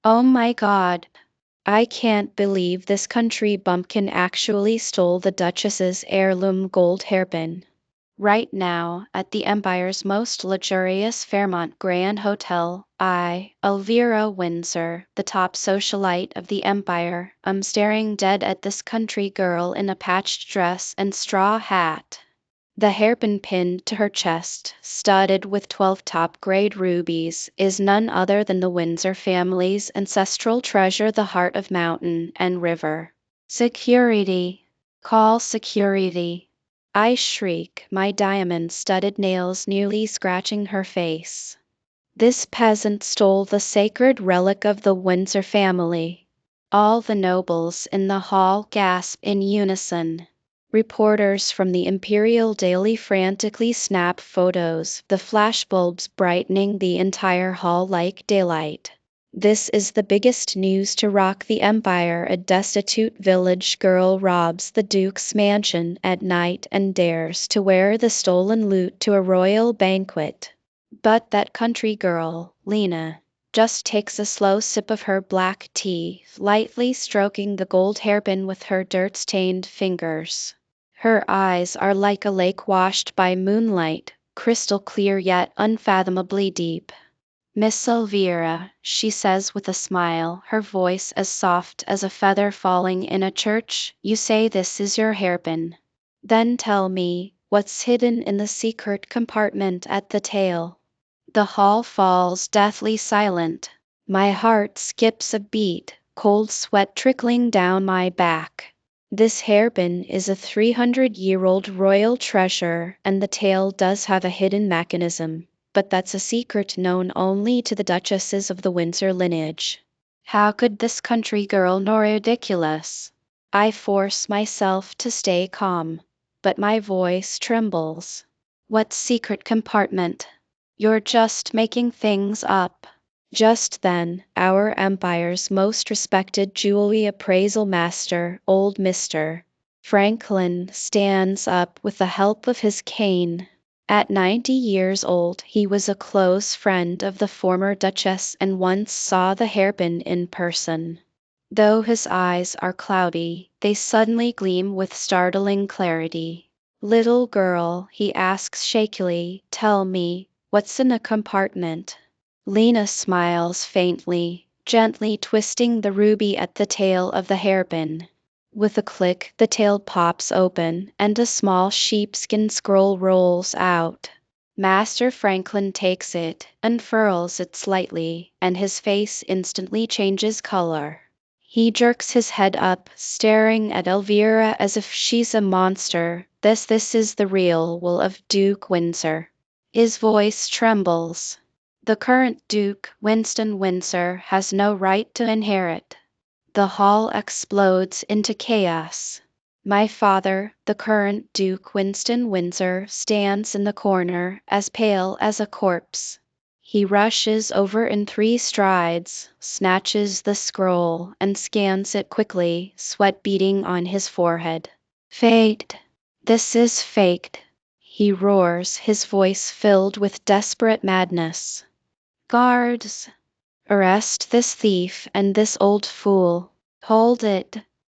Oh my god. I can't believe this country bumpkin actually stole the Duchess's heirloom gold hairpin. Right now, at the Empire's most luxurious Fairmont Grand Hotel, I, Elvira Windsor, the top socialite of the Empire, am staring dead at this country girl in a patched dress and straw hat. The hairpin pinned to her chest, studded with 12 top-grade rubies, is none other than the Windsor family's ancestral treasure, the heart of mountain and river. Security! Call security! I shriek, my diamond-studded nails nearly scratching her face. This peasant stole the sacred relic of the Windsor family. All the nobles in the hall gasp in unison. Reporters from the Imperial Daily frantically snap photos, the flashbulbs brightening the entire hall like daylight. This is the biggest news to rock the Empire. A destitute village girl robs the Duke's mansion at night and dares to wear the stolen loot to a royal banquet. But that country girl, Lena, just takes a slow sip of her black tea, lightly stroking the gold hairpin with her dirt-stained fingers. Her eyes are like a lake washed by moonlight, crystal clear yet unfathomably deep. Miss Elvira, she says with a smile, her voice as soft as a feather falling in a church, you say this is your hairpin. Then tell me, what's hidden in the secret compartment at the tail? The hall falls deathly silent. My heart skips a beat, cold sweat trickling down my back. This hairpin is a 300-year-old royal treasure, and the tail does have a hidden mechanism, but that's a secret known only to the duchesses of the Windsor lineage. How could this country girl know ridiculous? I force myself to stay calm, but my voice trembles. What secret compartment? You're just making things up. Just then, our empire's most respected jewelry appraisal master, old Mr. Franklin, stands up with the help of his cane. At 90 years old, he was a close friend of the former Duchess and once saw the hairpin in person. Though his eyes are cloudy, they suddenly gleam with startling clarity. Little girl, he asks shakily, tell me, what's in the compartment? Lena smiles faintly, gently twisting the ruby at the tail of the hairpin. With a click, the tail pops open, and a small sheepskin scroll rolls out. Master Franklin takes it, unfurls it slightly, and his face instantly changes color. He jerks his head up, staring at Elvira as if she's a monster. This is the real will of Duke Windsor. His voice trembles. The current Duke, Winston Windsor, has no right to inherit. The hall explodes into chaos. My father, the current Duke Winston Windsor, stands in the corner, as pale as a corpse. He rushes over in 3 strides, snatches the scroll, and scans it quickly, sweat beading on his forehead. Fate! This is fate! He roars, his voice filled with desperate madness. Guards! Arrest this thief and this old fool. Hold it.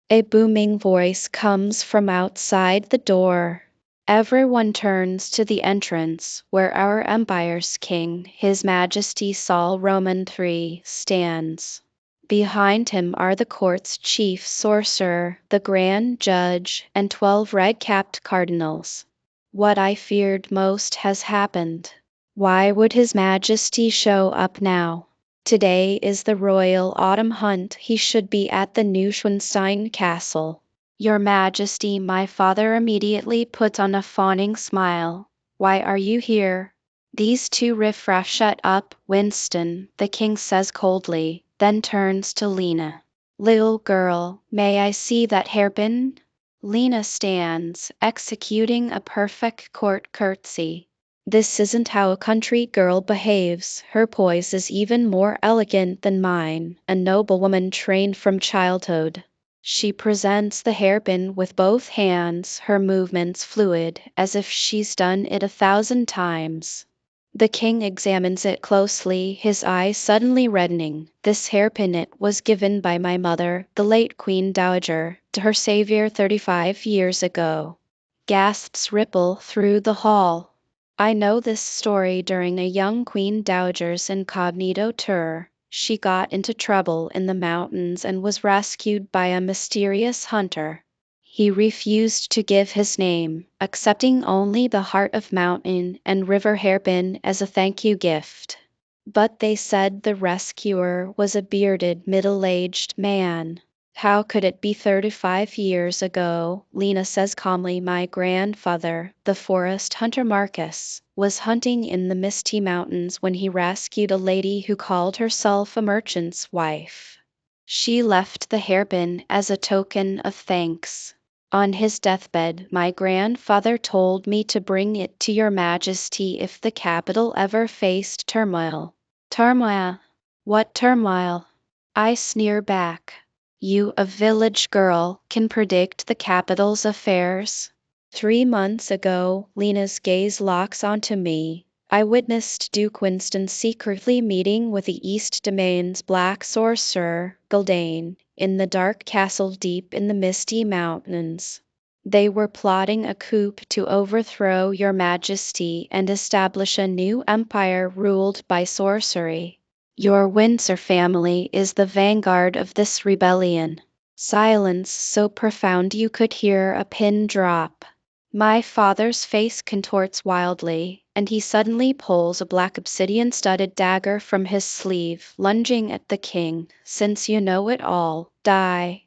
A booming voice comes from outside the door. Everyone turns to the entrance, where our empire's king, His Majesty Saul Roman III, stands. Behind him are the court's chief sorcerer, the grand judge, and 12 red-capped cardinals. What I feared most has happened. Why would His Majesty show up now? Today is the royal autumn hunt. He should be at the Neuschwanstein castle. Your Majesty, my father immediately puts on a fawning smile. Why are you here? These 2 riffraff shut up, Winston, the king says coldly, then turns to Lena. Little girl, may I see that hairpin? Lena stands, executing a perfect court curtsy. This isn't how a country girl behaves. Her poise is even more elegant than mine, a noblewoman trained from childhood. She presents the hairpin with both hands, her movements fluid, as if she's done it 1,000 times. The king examines it closely, his eyes suddenly reddening. This hairpin it was given by my mother, the late Queen Dowager, to her savior 35 years ago. Gasps ripple through the hall. I know this story during a young Queen Dowager's incognito tour. She got into trouble in the mountains and was rescued by a mysterious hunter. He refused to give his name, accepting only the heart of mountain and river hairpin as a thank you gift. But they said the rescuer was a bearded, middle-aged man. How could it be 35 years ago? Lena says calmly. My grandfather, the forest hunter Marcus, was hunting in the Misty Mountains when he rescued a lady who called herself a merchant's wife. She left the hairpin as a token of thanks. On his deathbed, my grandfather told me to bring it to your majesty if the capital ever faced turmoil. Turmoil? What turmoil? I sneer back. You, a village girl, can predict the capital's affairs? 3 months ago, Lena's gaze locks onto me. I witnessed Duke Winston secretly meeting with the East Domain's black sorcerer, Galdane, in the dark castle deep in the Misty Mountains. They were plotting a coup to overthrow your majesty and establish a new empire ruled by sorcery. Your Windsor family is the vanguard of this rebellion. Silence so profound you could hear a pin drop. My father's face contorts wildly, and he suddenly pulls a black obsidian-studded dagger from his sleeve, lunging at the king. Since you know it all, die.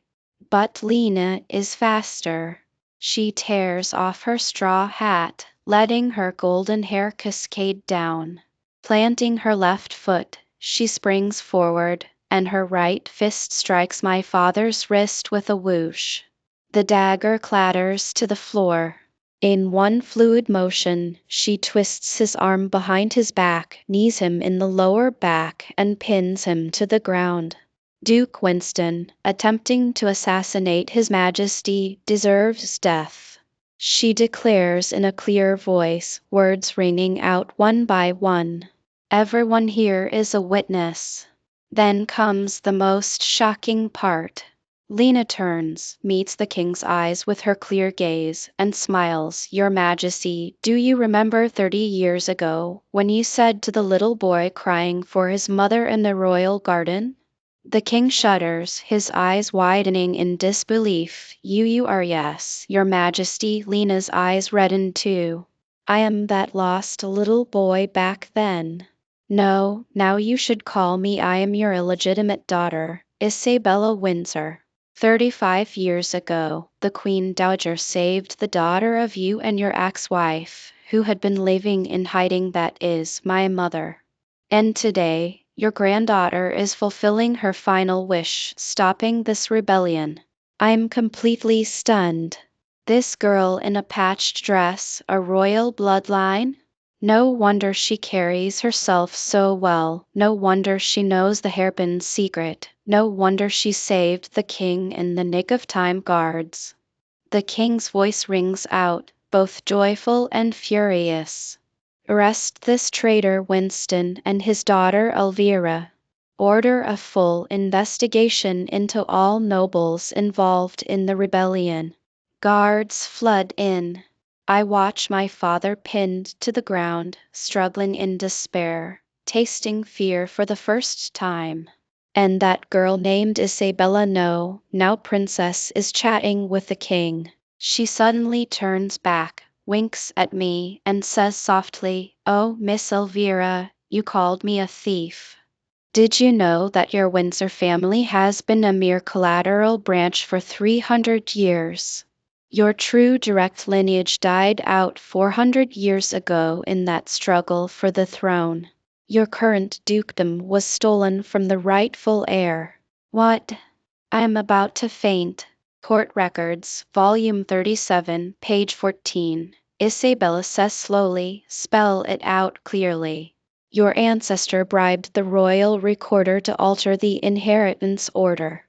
But Lena is faster. She tears off her straw hat, letting her golden hair cascade down. Planting her left foot, she springs forward, and her right fist strikes my father's wrist with a whoosh. The dagger clatters to the floor. In one fluid motion, she twists his arm behind his back, knees him in the lower back, and pins him to the ground. Duke Winston, attempting to assassinate His Majesty, deserves death. She declares in a clear voice, words ringing out one by one. Everyone here is a witness. Then comes the most shocking part. Lena turns, meets the king's eyes with her clear gaze, and smiles. Your Majesty, do you remember 30 years ago, when you said to the little boy crying for his mother in the royal garden? The king shudders, his eyes widening in disbelief. You are yes, Your Majesty. Lena's eyes redden too. I am that lost little boy back then. No, now you should call me. I am your illegitimate daughter, Isabella Windsor. 35 years ago, the Queen Dowager saved the daughter of you and your ex-wife, who had been living in hiding. That is, my mother. And today, your granddaughter is fulfilling her final wish, stopping this rebellion. I'm completely stunned. This girl in a patched dress, a royal bloodline? No wonder she carries herself so well, no wonder she knows the hairpin's secret, no wonder she saved the king in the nick of time. Guards. The king's voice rings out, both joyful and furious. Arrest this traitor Winston and his daughter Elvira. Order a full investigation into all nobles involved in the rebellion. Guards flood in. I watch my father pinned to the ground, struggling in despair, tasting fear for the first time. And that girl named Isabella, no, now princess, is chatting with the king. She suddenly turns back, winks at me, and says softly, "Oh, Miss Elvira, you called me a thief. Did you know that your Windsor family has been a mere collateral branch for 300 years? Your true direct lineage died out 400 years ago in that struggle for the throne. Your current dukedom was stolen from the rightful heir." What? I am about to faint. Court Records, Volume 37, page 14. Isabella says slowly, spell it out clearly. Your ancestor bribed the royal recorder to alter the inheritance order.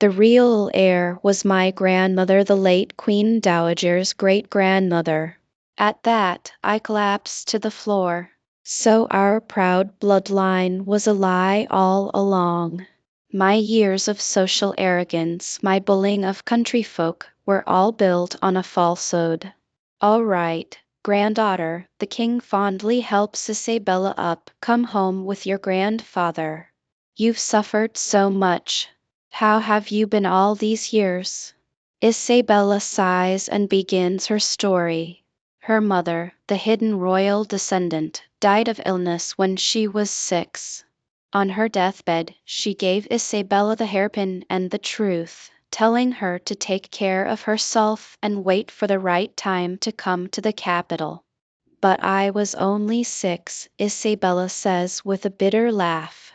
The real heir was my grandmother, the late Queen Dowager's great-grandmother. At that, I collapsed to the floor. So our proud bloodline was a lie all along. My years of social arrogance, my bullying of country folk, were all built on a falsehood. All right, granddaughter, the king fondly helps Isabella up. Come home with your grandfather. You've suffered so much. How have you been all these years? Isabella sighs and begins her story. Her mother, the hidden royal descendant, died of illness when she was 6. On her deathbed, she gave Isabella the hairpin and the truth, telling her to take care of herself and wait for the right time to come to the capital. But I was only 6, Isabella says with a bitter laugh.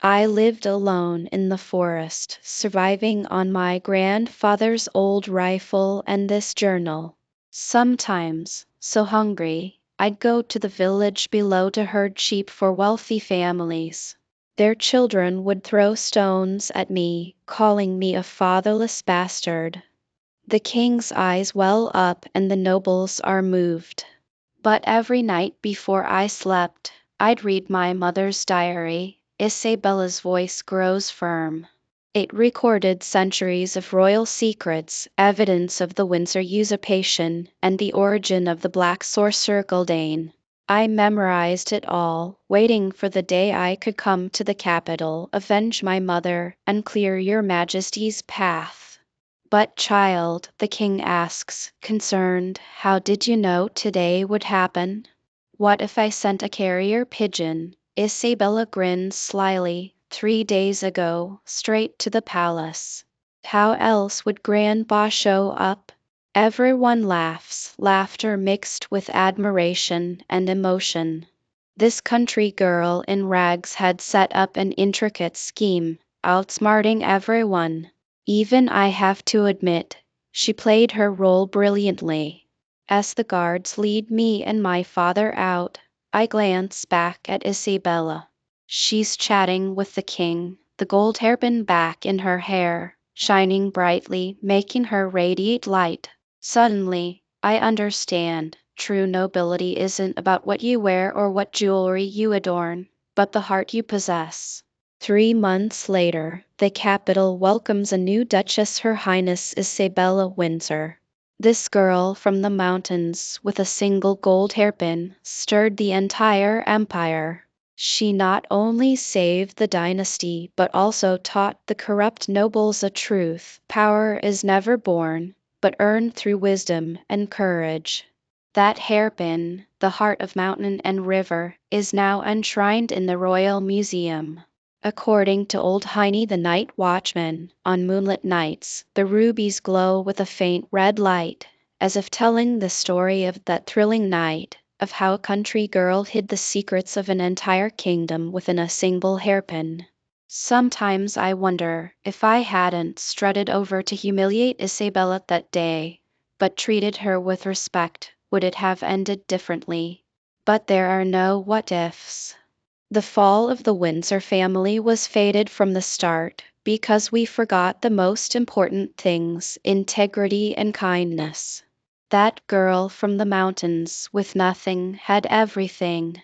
I lived alone in the forest, surviving on my grandfather's old rifle and this journal. Sometimes, so hungry, I'd go to the village below to herd sheep for wealthy families. Their children would throw stones at me, calling me a fatherless bastard. The king's eyes well up and the nobles are moved. But every night before I slept, I'd read my mother's diary. Isabella's voice grows firm. It recorded centuries of royal secrets, evidence of the Windsor usurpation, and the origin of the Black Sorcerer Galdane. I memorized it all, waiting for the day I could come to the capital, avenge my mother, and clear your majesty's path. But child, the king asks, concerned, how did you know today would happen? What if I sent a carrier pigeon? Isabella grins slyly. 3 days ago, straight to the palace. How else would Grandpa show up? Everyone laughs, laughter mixed with admiration and emotion. This country girl in rags had set up an intricate scheme, outsmarting everyone. Even I have to admit, she played her role brilliantly. As the guards lead me and my father out, I glance back at Isabella. She's chatting with the king, the gold hairpin back in her hair, shining brightly, making her radiate light. Suddenly, I understand. True nobility isn't about what you wear or what jewelry you adorn, but the heart you possess. 3 months later, the capital welcomes a new Duchess, Her Highness Isabella Windsor. This girl from the mountains, with a single gold hairpin, stirred the entire empire. She not only saved the dynasty but also taught the corrupt nobles a truth: power is never born, but earned through wisdom and courage. That hairpin, the heart of mountain and river, is now enshrined in the Royal Museum. According to old Heine the night watchman, on moonlit nights, the rubies glow with a faint red light, as if telling the story of that thrilling night, of how a country girl hid the secrets of an entire kingdom within a single hairpin. Sometimes I wonder if I hadn't strutted over to humiliate Isabella that day, but treated her with respect, would it have ended differently? But there are no what ifs. The fall of the Windsor family was fated from the start, because we forgot the most important things: integrity and kindness. That girl from the mountains, with nothing, had everything.